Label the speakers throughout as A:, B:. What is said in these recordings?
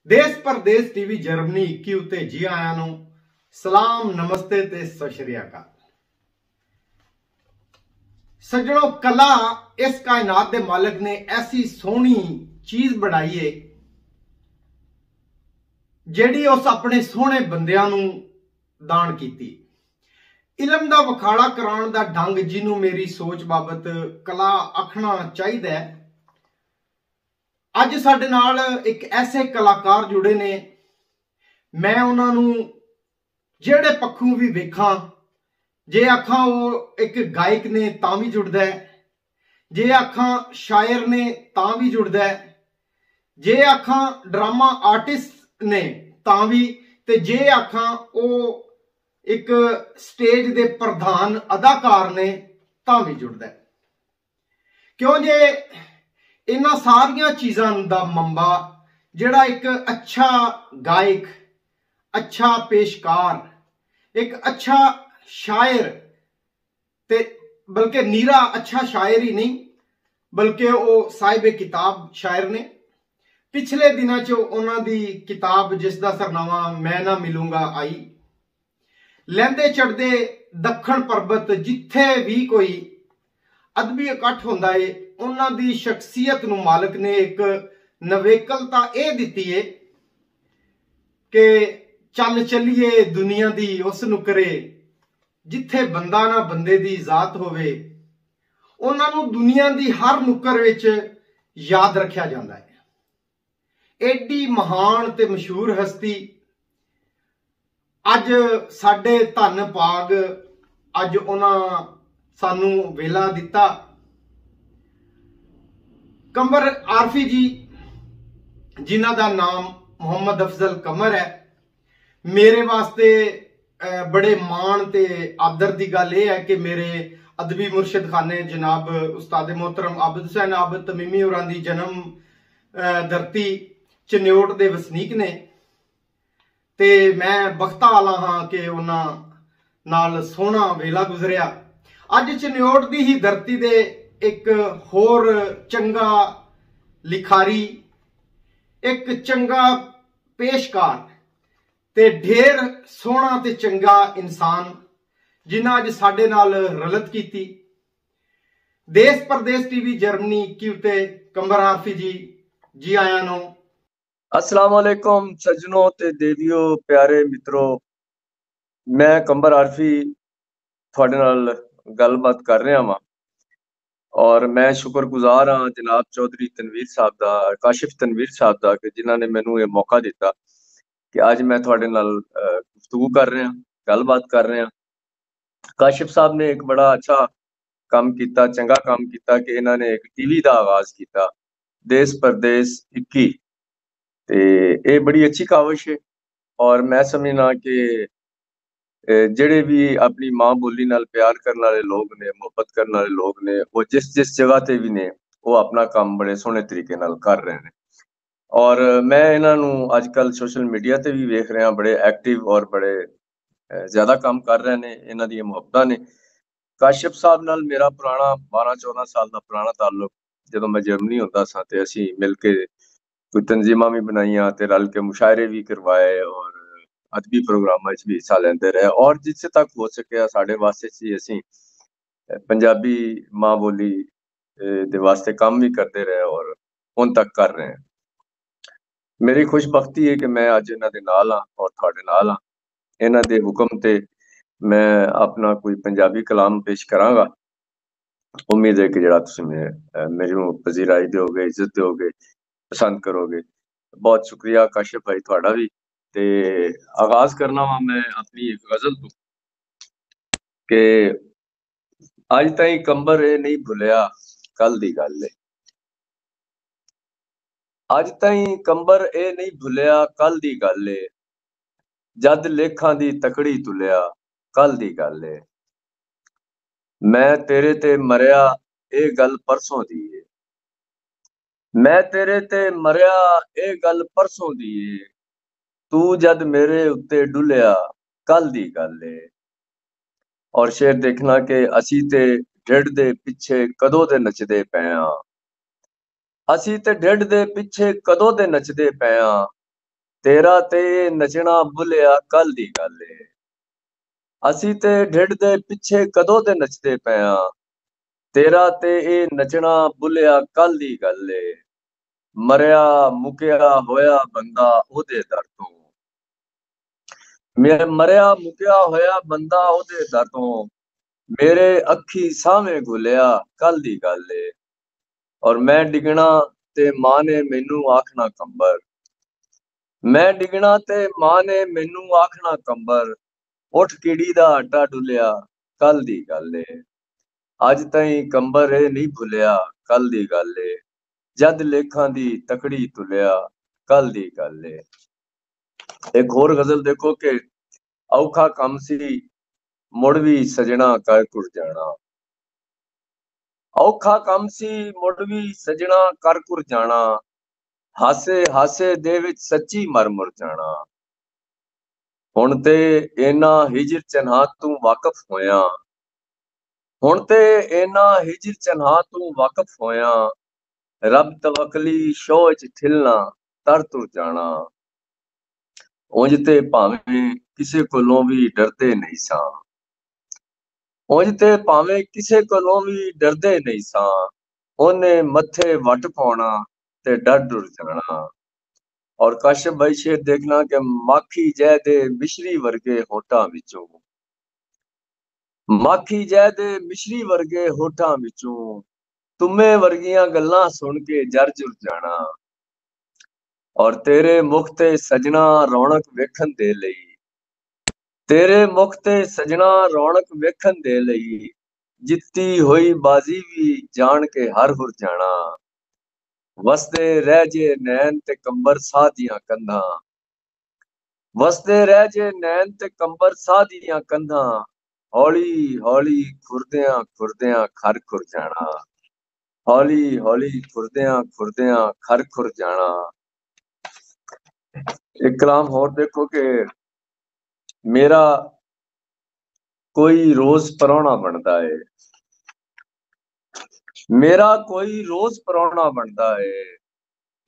A: देश परदेश TV Germany 21 उत्ते जी आया नू सलाम नमस्ते ते सत श्री अकाल। सज्जनों, कला इस कायनात के मालिक ने ऐसी सोहनी चीज बनाई है जिहड़ी उस अपने सोहने बंदियां नू दान कीती। इलम दा वखाड़ा कराउण दा ढंग जिन्हों मेरी सोच बाबत कला आखना चाहिए है। अज साडे नाल एक ऐसे कलाकार जुड़े ने, मैं उन्होंने जेड़े पक्षों भी वेखा, जे आखा वो एक गायक ने तां भी जुड़दा है, जे आखा शायर ने तां भी जुड़दा है, जे आखा ड्रामा आर्टिस्ट ने तां भी, ते जे आखा वो एक स्टेज दे प्रधान अदाकार ने तां भी जुड़दा है। क्यों जे इन्हां सारियां चीज़ां दा मंबा जिहड़ा एक अच्छा गायक, अच्छा पेशकार, एक अच्छा शायर, ते बल्कि नीरा अच्छा शायर ही नहीं बल्कि वो साहिब किताब शायर ने। पिछले दिनों च उन्हां दी किताब जिसका सरनामा मैं ना मिलूंगा आई। लैंदे चढ़दे दखण परबत जिथे भी कोई अदबी इकट्ठ होंदा है, उन्हां दी शख्सियत नूं मालिक ने एक नवेकलता यह दिती है कि चल चलिए दुनिया दी उस नुकरे जिथे बंदा ना बंदे दी जात होवे। उन्हां नूं दुनिया दी हर नुकर विच याद रखिया जांदा है। एडी महान ते मशहूर हस्ती अज साडे धन भाग अज उन्हां सानू वेला दिता। कंबर आरफी जी जिन्हां दा नाम मोहम्मद अफजल कमर है, मेरे वास्ते बड़े मान ते आदर की गल यह है कि मेरे अदबी मुर्शद खाने जनाब उस्ताद मोहतरम आबिद हुसैन आबिद तमीमी होरां दी जन्म धरती चन्योट दे वसनीक ने, ते मैं बख्ता आला हाँ कि उन्हां नाल सोहना वेला गुजरिया। अज चन्योट दी ही धरती दे एक होर चंगा लिखारी, एक चंगा पेशकार ते ढेर सोहना ते चंगा इंसान जिन्हां अज साडे नाल रलत कीती। देश परदेश टीवी जर्मनी 21 उत्ते कंबर आरफी जी आया नो।
B: अस्सलाम वालेकुम सज्जनों ते देवियो, प्यारे मित्रों, मैं कंबर आरफी थोड़े नाल गलबात कर रहा वा और मैं शुक्रगुजार हाँ जनाब चौधरी तनवीर साहब दा, काशिफ तनवीर साहब दा, कि जिन्होंने मैनू ये मौका दिता कि अज मैं थोड़े नाल गुफ्तगू कर रहा, गलबात कर रहा। काशिफ साहब ने एक बड़ा अच्छा काम किया, चंगा काम किया कि इन्होंने एक टीवी का आगाज किया, देश परदेश 21। ये बड़ी अच्छी काविश है और मैं समझना कि जेड़े भी अपनी माँ बोली नाल प्यार करने वाले लोग ने, मुहब्बत करने वाले लोग ने, वो जिस जिस जगह ते भी ने वो अपना काम बड़े सोहने तरीके नाल कर रहे हैं। और मैं इन्हों अजकल सोशल मीडिया ते भी वेख रहा, बड़े एक्टिव और बड़े ज्यादा काम कर रहे हैं। इन्हां दी मुहब्बतां ने। काशिफ साहब नाल मेरा पुराना 12-14 साल का पुराना ताल्लुक, जदों मैं जर्मनी होंदा सा ते असीं मिल के कोई तंजीमां भी बनाइया ते रल के मुशायरे भी करवाए और अदबी प्रोग्रामां च भी हिस्सा लेंदे रहे और जिथे तक हो सकिया साडे वास्ते च असीं पंजाबी मां बोली दे वास्ते काम भी करते रहे और हुण तक कर रहे हैं। मेरी खुशबख्ती है कि मैं अज इन्हां दे नाल हां और तुहाडे नाल हां। इन्हां दे हुक्म ते मैं अपना कोई पंजाबी कलाम पेश करांगा। उम्मीद है कि जिहड़ा तुसीं मेनू पजीराई दोगे, इज्जत दोगे, पसंद करोगे। बहुत शुक्रिया काशिफ भाई तुहाडा भी। ते आगाज करना वा मैं अपनी एक गजल तो कि अज ताईं कंबर ये नहीं भुलिया कल दी गल है। अज ताईं कंबर ये नहीं भुलिया कल दी गल है, जद लेखां दी तकड़ी तुलिया कल दी गल है। मैं तेरे ते मरिया ये गल परसों दी है, मैं तेरे ते मरिया ये गल परसों दी है, तू जद मेरे उत्ते डुलिया कल दी गल है। और शेर देखना कि असी ते ढिड दे पिछे कदों दे नचदे पे हां, असी ते ढिड दे पिछे कदों दे नचदे पे हां, ਤੇਰਾ ਤੇ ਇਹ ਨੱਚਣਾ ਭੁੱਲਿਆ ਕੱਲ ਦੀ ਗੱਲ ਏ। ਅਸੀਂ ਤੇ ਢਿੱਡ ਦੇ ਪਿੱਛੇ ਕਦੋਂ ਦੇ ਨੱਚਦੇ ਪਏ ਆਂ। ਤੇਰਾ ਤੇ ਇਹ ਨੱਚਣਾ ਭੁੱਲਿਆ ਕੱਲ ਦੀ ਗੱਲ ਏ। ਮਰਿਆ ਮੁਕਿਆ ਹੋਇਆ ਬੰਦਾ ਉਹਦੇ ਦਰ ਤੋਂ, ਮਰਿਆ ਮੁਕਿਆ ਹੋਇਆ ਬੰਦਾ ਉਹਦੇ ਦਰ ਤੋਂ, ਮੇਰੇ ਅੱਖੀ ਸਾਹਵੇਂ ਘੁਲਿਆ ਕੱਲ ਦੀ ਗੱਲ ਏ। ਔਰ ਮੈਂ ਡਿਗਣਾ ਤੇ ਮਾਂ ਨੇ ਮੈਨੂੰ ਆਖਣਾ ਕੰਬਰ, ਮੈਂ ਡਿਗਣਾ ਤੇ ਮਾਂ ਨੇ ਮੈਨੂੰ ਆਖਣਾ ਕੰਬਰ, ਉੱਠ ਕੀੜੀ ਦਾ ਆਟਾ ਡੁੱਲਿਆ ਕੱਲ ਦੀ ਗੱਲ ਏ। ਅੱਜ ਤਾਈਂ ਕੰਬਰ ਇਹ ਨਹੀਂ ਭੁੱਲਿਆ ਕੱਲ ਦੀ ਗੱਲ ਏ। ਜਦ ਲੇਖਾਂ ਦੀ ਤਕੜੀ ਤੁਲਿਆ ਕੱਲ ਦੀ ਗੱਲ ਏ। ਇੱਕ ਹੋਰ ਗਜ਼ਲ ਦੇਖੋ ਕਿ ਔਖਾ ਕੰਮ ਸੀ ਮੁੜ ਵੀ ਸਜਣਾ ਕਰ ਕੁੜ ਜਾਣਾ। ਔਖਾ ਕੰਮ ਸੀ ਮੁੜ ਵੀ ਸਜਣਾ ਕਰ ਕੁੜ ਜਾਣਾ। ਹਾਸੇ ਹਾਸੇ ਦੇ ਵਿੱਚ ਸੱਚੀ ਮਰ ਮੁਰ ਜਾਣਾ। ਹੁਣ ਤੇ ਇਹਨਾਂ ਹਿਜਰ ਚਨਹਾ ਤੂੰ ਵਾਕਫ ਹੋਇਆ, ਹੁਣ ਤੇ ਇਹਨਾਂ ਹਿਜਰ ਚਨਹਾ ਤੂੰ ਵਾਕਫ ਹੋਇਆ। ਰੱਬ ਤਵਕਲੀ ਸ਼ੋਅ ਚ ਠਿਲਣਾ ਤਰ ਤੁਰ ਜਾਣਾ। ਉਂਝ ਤੇ ਭਾਵੇਂ ਕਿਸੇ ਕੋਲੋਂ ਵੀ ਡਰਦੇ ਨਹੀਂ ਸਾਂ, ਉਂਝ ਤੇ ਭਾਵੇਂ ਕਿਸੇ ਕੋਲੋਂ ਵੀ ਡਰਦੇ ਨਹੀਂ ਸਾਂ। ਉਹਨੇ ਮੱਥੇ ਵੱਟ ਪਾਉਣਾ ਤੇ ਡਰ ਡੁਰ ਜਾਣਾ। ਔਰ ਕਸ਼ਯਪ ਭਾਈ ਸ਼ੇਰ ਦੇਖਣਾ ਕਿ ਮਾਖੀ ਜੈ ਦੇ ਮਿਸ਼ਰੀ ਵਰਗੇ ਹੋਠਾਂ ਵਿੱਚੋਂ, ਮਾਖੀ ਜੈ ਦੇ ਮਿਸ਼ਰੀ ਵਰਗੇ ਹੋਠਾਂ ਵਿੱਚੋਂ, ਤੁਮੇ ਵਰਗੀਆਂ ਗੱਲਾਂ ਸੁਣ ਕੇ ਜਰ ਜੁਰ ਜਾਣਾ। ਔਰ ਤੇਰੇ ਮੁਖ ਤੇ ਸਜਣਾ ਰੌਣਕ ਵੇਖਣ ਦੇ ਲਈ, ਤੇਰੇ ਮੁਖ ਤੇ ਸਜਣਾ ਰੌਣਕ ਵੇਖਣ ਦੇ ਲਈ, ਜਿੱਤੀ ਹੋਈ ਬਾਜ਼ੀ ਵੀ ਜਾਣ ਕੇ ਹਰ ਹੁਰ ਜਾਣਾ। ਵਸਦੇ ਰਹਿ ਜੇ ਨੈਣ ਤੇ ਕੰਬਰ ਸਾਹ ਦੀਆਂ ਕੰਧਾਂ, ਵਸਦੇ ਰਹਿ ਜੇ ਨੈਣ ਤੇ ਕੰਬਰ ਸਾਹ ਦੀਆਂ ਕੰਧਾਂ। ਹੌਲੀ ਹੌਲੀ ਖੁਰਦਿਆਂ ਖੁਰਦਿਆਂ ਖਰ ਖੁਰ ਜਾਣਾ, ਹੌਲੀ ਹੌਲੀ ਖੁਰਦਿਆਂ ਖੁਰਦਿਆਂ ਖਰ ਖੁਰ ਜਾਣਾ। ਇੱਕ ਕਲਾਮ ਹੋਰ ਦੇਖੋ ਕਿ ਮੇਰਾ ਕੋਈ ਰੋਜ਼ ਪਰਾਉਣਾ ਬਣਦਾ ਏ, ਮੇਰਾ ਕੋਈ ਰੋਜ਼ ਪਰਾਉਣਾ ਬਣਦਾ ਏ।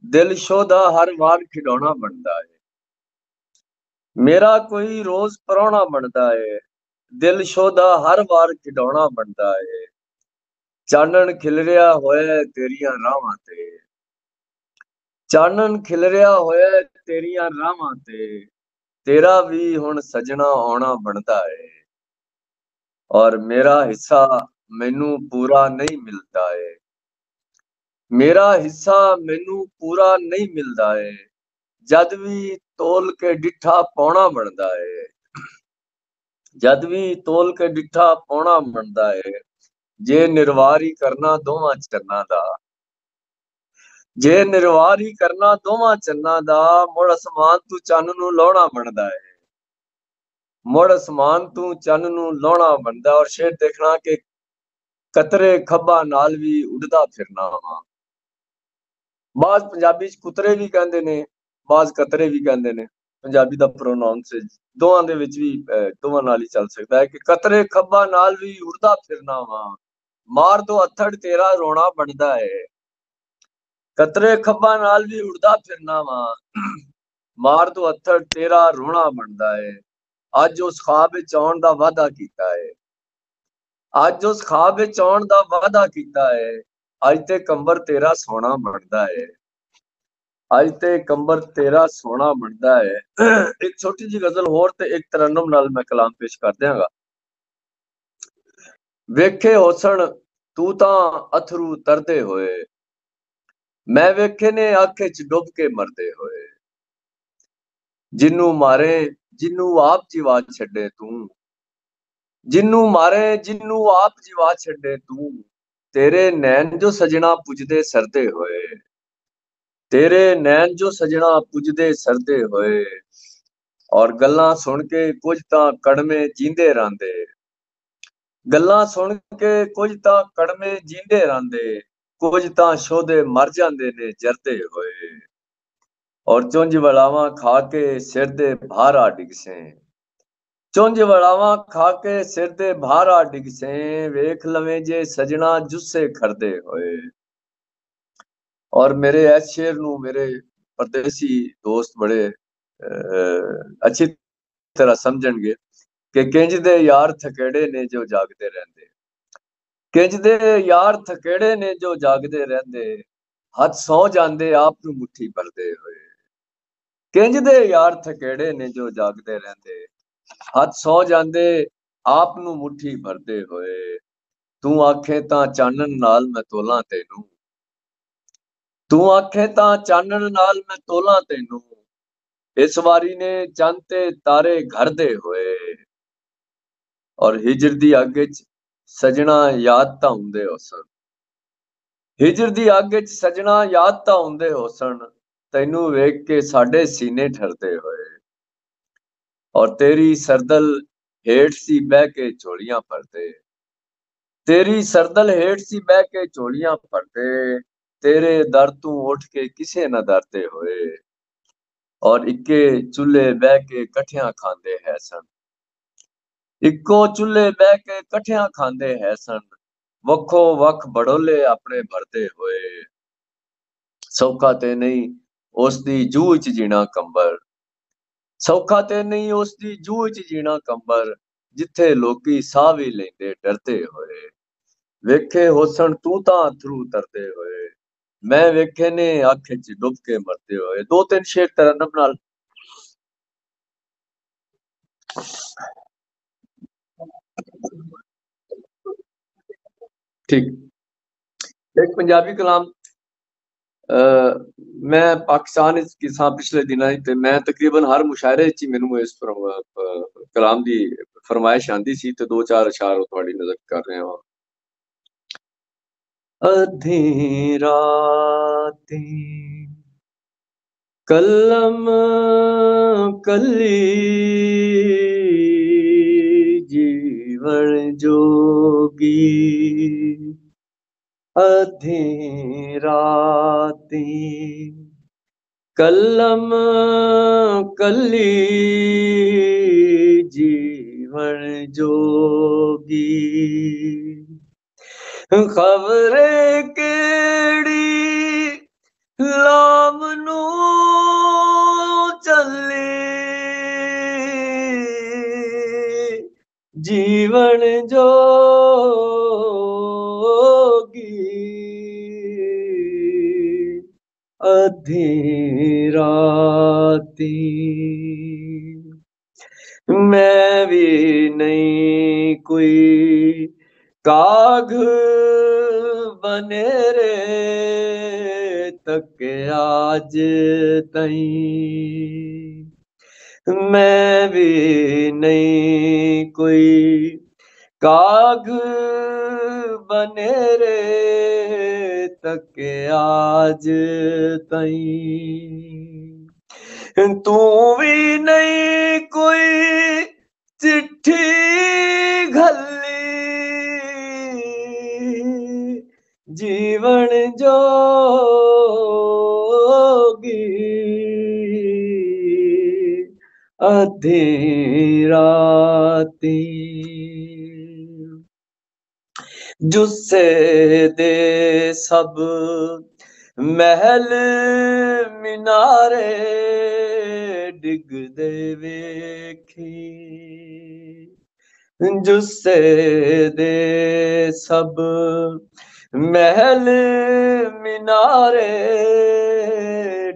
B: ਦਿਲ ਸ਼ੋਧਾ ਹਰ ਵਾਰ ਖਿਡੌਣਾ ਬਣਦਾ ਏ। ਮੇਰਾ ਕੋਈ ਰੋਜ਼ ਪਰਾਉਣਾ ਬਣਦਾ ਏ। ਦਿਲ ਸ਼ੋਧਾ ਹਰ ਵਾਰ ਖਿਡੌਣਾ ਬਣਦਾ ਏ। ਚਾਨਣ ਖਿਲਰਿਆ ਹੋਇਆ ਤੇਰੀਆਂ ਰਾਹਾਂ ਤੇ, ਚਾਨਣ ਖਿਲਰਿਆ ਹੋਇਆ ਤੇਰੀਆਂ ਰਾਹਾਂ ਤੇ, ਤੇਰਾ ਵੀ ਹੁਣ ਸਜਣਾ ਆਉਣਾ ਬਣਦਾ ਏ। ਔਰ ਮੇਰਾ ਹਿੱਸਾ ਮੈਨੂੰ ਪੂਰਾ ਨਹੀਂ ਮਿਲਦਾ ਏ, ਮੇਰਾ ਹਿੱਸਾ ਮੈਨੂੰ ਪੂਰਾ ਨਹੀਂ ਮਿਲਦਾ ਏ। ਜਦ ਵੀ ਤੋਲ ਕੇ ਡਿੱਠਾ ਪਾਉਣਾ ਬਣਦਾ ਏ, ਜਦ ਵੀ ਤੋਲ ਕੇ ਡਿੱਠਾ ਪਾਉਣਾ ਬਣਦਾ ਏ। ਜੇ ਨਿਰਵਾਰ ਹੀ ਕਰਨਾ ਦੋਵਾਂ ਚਰਨਾਂ ਦਾ, ਜੇ ਨਿਰਵਾਰ ਹੀ ਕਰਨਾ ਦੋਵਾਂ ਚੰਨਾਂ ਦਾ, ਮੁੜ ਅਸਮਾਨ ਤੂੰ ਚੰਨ ਨੂੰ ਲਾਉਣਾ ਬਣਦਾ ਏ, ਮੁੜ ਅਸਮਾਨ ਤੂੰ ਚੰਨ ਨੂੰ ਲਾਉਣਾ ਬਣਦਾ। ਔਰ ਸ਼ੇਰ ਦੇਖਣਾ ਕਿ ਕਤਰੇ ਖੱਬਾ ਨਾਲ ਵੀ ਉੱਡਦਾ ਫਿਰਨਾ ਵਾ। ਬਾਜ਼ ਪੰਜਾਬੀ ਚ ਕੁਤਰੇ ਵੀ ਕਹਿੰਦੇ ਨੇ, ਬਾਜ਼ ਕਤਰੇ ਵੀ ਕਹਿੰਦੇ ਨੇ। ਪੰਜਾਬੀ ਦਾ ਪ੍ਰੋਨਾਉਂਸ ਦੋਵਾਂ ਦੇ ਵਿੱਚ ਵੀ ਦੋਵਾਂ ਨਾਲ ਹੀ ਚੱਲ ਸਕਦਾ ਹੈ ਕਿ ਕਤਰੇ ਖੱਬਾ ਨਾਲ ਵੀ ਉੱਡਦਾ ਫਿਰਨਾ ਵਾ। ਮਾਰ ਦੋ ਅੱਥੜ ਤੇਰਾ ਰੋਣਾ ਬਣਦਾ ਏ, ਕਤਰੇ ਖੱਬਾ ਨਾਲ ਵੀ ਉੱਡਦਾ ਫਿਰਨਾ ਵਾ। ਮਾਰ ਦੋ ਅੱਥੜ ਤੇਰਾ ਰੋਣਾ ਬਣਦਾ ਏ। ਅੱਜ ਉਸ ਖਾਬ ਵਿੱਚ ਆਉਣ ਦਾ ਵਾਅਦਾ ਕੀਤਾ ਏ, ਅੱਜ ਉਸ ਖਾਬ ਵਿੱਚ ਆਉਣ ਦਾ ਵਾਅਦਾ ਕੀਤਾ ਏ। ਅੱਜ ਤੇ ਕੰਬਰ ਤੇਰਾ ਸੋਹਣਾ ਬਣਦਾ ਏ, ਅੱਜ ਤੇ ਕੰਬਰ ਤੇਰਾ ਸੋਹਣਾ ਬਣਦਾ ਏ। ਇੱਕ ਛੋਟੀ ਜਿਹੀ ਗਜ਼ਲ ਹੋਰ ਤੇ ਇੱਕ ਤਰਨਮ ਨਾਲ ਮੈਂ ਕਲਾਮ ਪੇਸ਼ ਕਰ ਦਿਆਂਗਾ। ਵੇਖੇ ਹੋਸਣ ਤੂੰ ਤਾਂ ਅਥਰੂ ਤਰਦੇ ਹੋਏ, ਮੈਂ ਵੇਖੇ ਨੇ ਅੱਖ ਚ ਡੁੱਬ ਕੇ ਮਰਦੇ ਹੋਏ। ਜਿਹਨੂੰ ਮਾਰੇ ਜਿਹਨੂੰ ਆਪ ਜਿਵਾ ਛੱਡੇ ਤੂੰ, ਜਿਹਨੂੰ ਮਾਰੇ ਜਿਹਨੂੰ ਆਪ ਜਿਵਾ ਛੱਡੇ ਤੂੰ, ਤੇਰੇ ਨੈਣ ਜੋ ਸਜਣਾ ਪੁੱਜਦੇ ਸਰਦੇ ਹੋਏ, ਤੇਰੇ ਨੈਣ ਜੋ ਸਜਣਾ ਪੁੱਜਦੇ ਸਰਦੇ ਹੋਏ। ਔਰ ਗੱਲਾਂ ਸੁਣ ਕੇ ਕੁਝ ਤਾਂ ਕੜਮੇ ਜੀਂਦੇ ਰਹਿੰਦੇ, ਗੱਲਾਂ ਸੁਣ ਕੇ ਕੁਝ ਤਾਂ ਕੜਮੇ ਜੀਂਦੇ ਰਹਿੰਦੇ, ਕੁਝ ਤਾਂ ਸ਼ੋਧੇ ਮਰ ਜਾਂਦੇ ਨੇ ਜਰਦੇ ਹੋਏ। ਔਰ ਚੁੰਝ ਵਲਾਵਾਂ ਖਾ ਕੇ ਸਿਰ ਦੇ ਭਾਰ ਆ ਡਿਗਸੇ, ਚੁੰਝ ਵਲਾਵਾਂ ਖਾ ਕੇ ਸਿਰ ਦੇ ਭਾਰ ਆ ਡਿਗਸੇ, ਵੇਖ ਲਵੇਂ ਜੇ ਸਜਣਾ ਜੁੱਸੇ ਖਰਦੇ ਹੋਏ। ਔਰ ਮੇਰੇ ਇਸ ਸ਼ੇਰ ਨੂੰ ਮੇਰੇ ਪਰਦੇਸੀ ਦੋਸਤ ਬੜੇ अच्छी तरह समझणगे कि किंज दे यार थकेड़े ने जो जागते रहंदे, किंज दे यार थकेड़े ने जो जागते रहंदे, हथ सौ जांदे आप नूं मुट्ठी भरदे होए। किंज दे यार थकेड़े ने जो जागते रहंदे, हथ सौ जांदे आप नूं मुट्ठी भरदे होए। तू आखे तां चानन नाल मैं तोलां तैनूं, तू आखे तां चानन नाल मैं तोलां तैनूं। इस वारी ने चंद ते तारे घर दे होए। और हिजर दी अग च सजना याद तां हुंदे हुसन, हिजर दी अग च सजना याद तां हुंदे हुसन। तैनूं वेख के साडे सीने ठरदे होए। और तेरी सरदल हेठ सी बह के झोलियां भरदे, तेरी सरदल हेठ सी बह के झोलियां भरदे। तेरे दर तू उठ के किसे न दरदे होए। और इक्के चूल्हे बह के कठियां खांदे है सन, इक्को चूल्हे बह के कठियां खांदे है सन। वखो वख बड़ोले अपने भरदे होए। सौखा ते नहीं उसदी जूह च जीना कंबर, सौखा ते नहीं उसदी जूह च जीना कंबर। जिथे लोकी साह भी लेंदे डरदे होए। वेखे होसन तू तां अथरू तरदे होए, मैं वेखे ने अख च डुब के मरदे होए। दो तीन शेर तरन्नम नाल। ठीक। एक पंजाबी कलाम मैं पाकिस्तान विच किसां पिछले दिनां ते मैं तकरीबन हर मुशायरे च ही मैनू इस कलाम दी फरमाइश आंदी सी ते दो चार अशार तुहाडी नज़र कर रहे हां। अधी राती कलम कली जीवन जोगी, अधी राती कलम कली जीवन जोगी। खबरे केड़ी लाम नू चली, जीवन जोगी। अधी राती मैं भी नहीं कोई काग बनेरे तक आज तई, मैं भी नहीं कोई काग बनेरे तक आज तई। तू भी नहीं कोई चिट्ठी घली, जीवन जोगी। अधी राती जुस्से दे सब महल मीनारे डिगदे वेखी, जुस्से दे सब महल मीनारे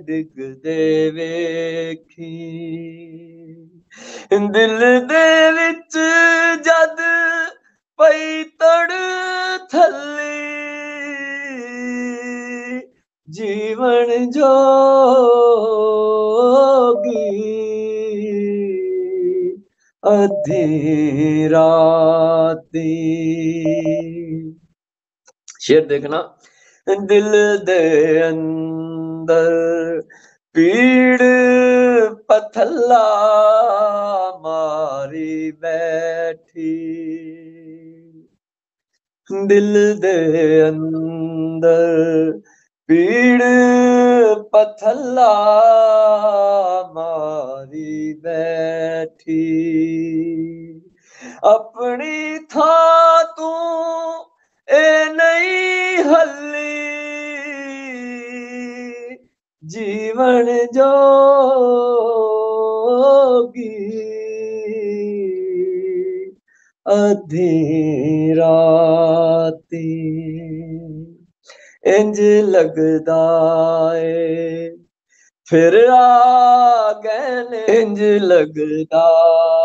B: डिगदे वेखी। दिल दे विच जद पई तड़ थल्ली, जीवन जोगी। अधी राती शेर देखना। दिल दे अंदर पीड़ पथला मारी बैठी, दिल दे अंदर पीड़ पथला मारी बैठी। अपनी था तू ए नहीं हल्ली, जीवन जोगी। अधी राती इंज लगदा है फिर आ गए ने, इंज लगदा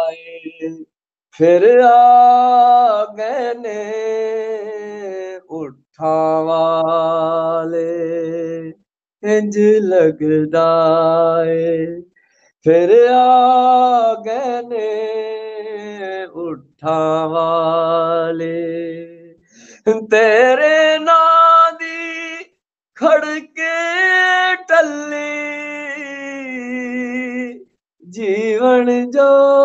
B: है फिर आ गए ने उठा वाले, इंज लगदा है फिर आ गए ने उठा वाले। तेरे नां दी खड़के टल्ली जीवन जोगी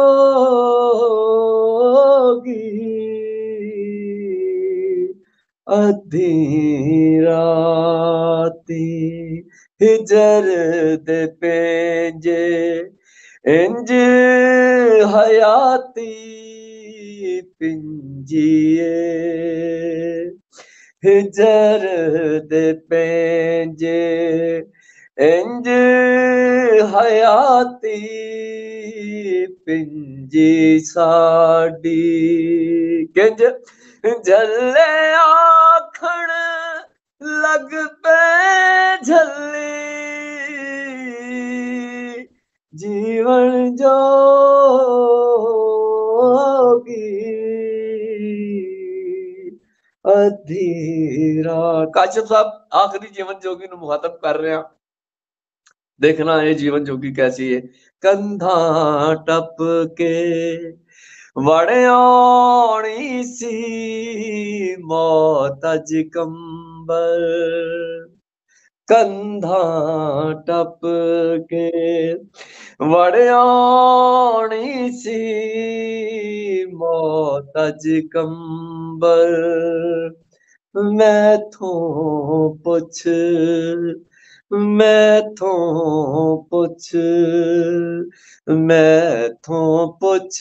B: अधी राती हिजर दे पेंजे इंज हयाती पिंजिए, हिजर दे पेंजे इंज हयाती पिंजी साडी, किंज झल्ले आखण लग पे झल्ली जीवन जोगी अधी रात। काशिफ साहब आखिरी जीवन जोगी ਨੂੰ ਮੁਖਾਤਬ ਕਰ ਰਿਹਾ, देखना ये जीवन जोगी कैसी है। कंधा टप के वड़ आनी सी मौत अज कंबर, कंधा टप के वड़ आनी सी मौत अज कंबर, मैथों पुछ मैथों पुछ मैथों पुछ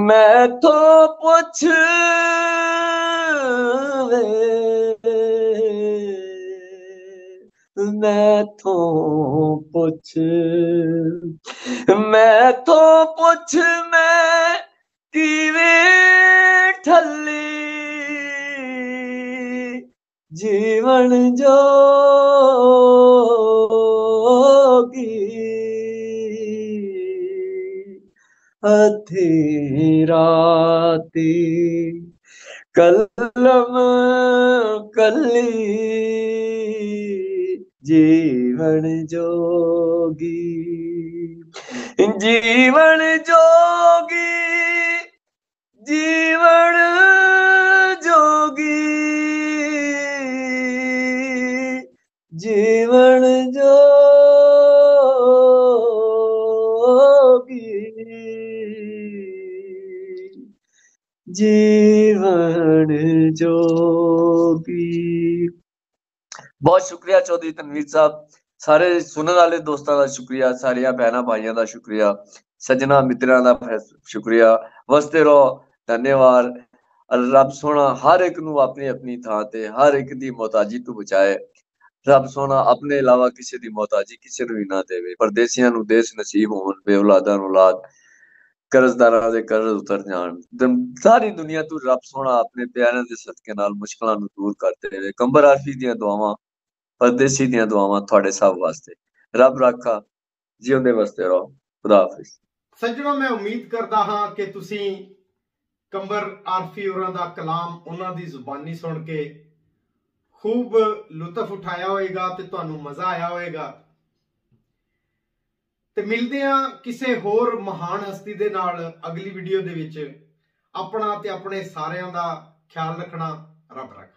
B: मैथों पुछ मैथों पुछ मैथों पुछ मैं किवें ठल्ली जीवन जोगी अधी राती कलम कली जीवन जोगी जीवन जोगी जीवन जोगी जीवन जोगी जीवन जोगी। बहुत शुक्रिया चौधरी तनवीर साहब, सारे सुनने वाले दोस्तों का शुक्रिया, सारिया भैन भाइयों का शुक्रिया, सज्जना मित्रों का शुक्रिया। वसते रहो, धन्यवाद। रब सोना हर एक नू अपनी अपनी थां ते हर एक दी मोहताजी तू बचाए। रब सोना अपने अलावा किसी दी मोहताजी किसी नू ना देवे। परदेसियां नू देश नसीब होवन, बेऔलादां नू औलाद, कर्जदारां दे कर्ज उतर जान। सारी दुनिया तू रब सोना अपने प्यारे दे सदके नाल मुश्किलां नू दूर करते रहे। कंबर आरफी दियां दुआवां, परदेसी दियां दुआवां तुहाडे सब वास्ते। रब राखा, जिउंदे वसते रहो। खुदा हाफिज।
A: सज्जनों, मैं उम्मीद करदा हां कि तुसीं कंबर आरफी होरां दा कलाम उन्हां दी जुबानी सुन के खूब लुत्फ उठाया होएगा ते तुहानू मजा आया होएगा। ते मिलदे हां किसे होर महान हस्ती दे नाल अगली वीडियो दे विच। अपना ते अपने सारियां दा ख्याल रखना। रब राखा।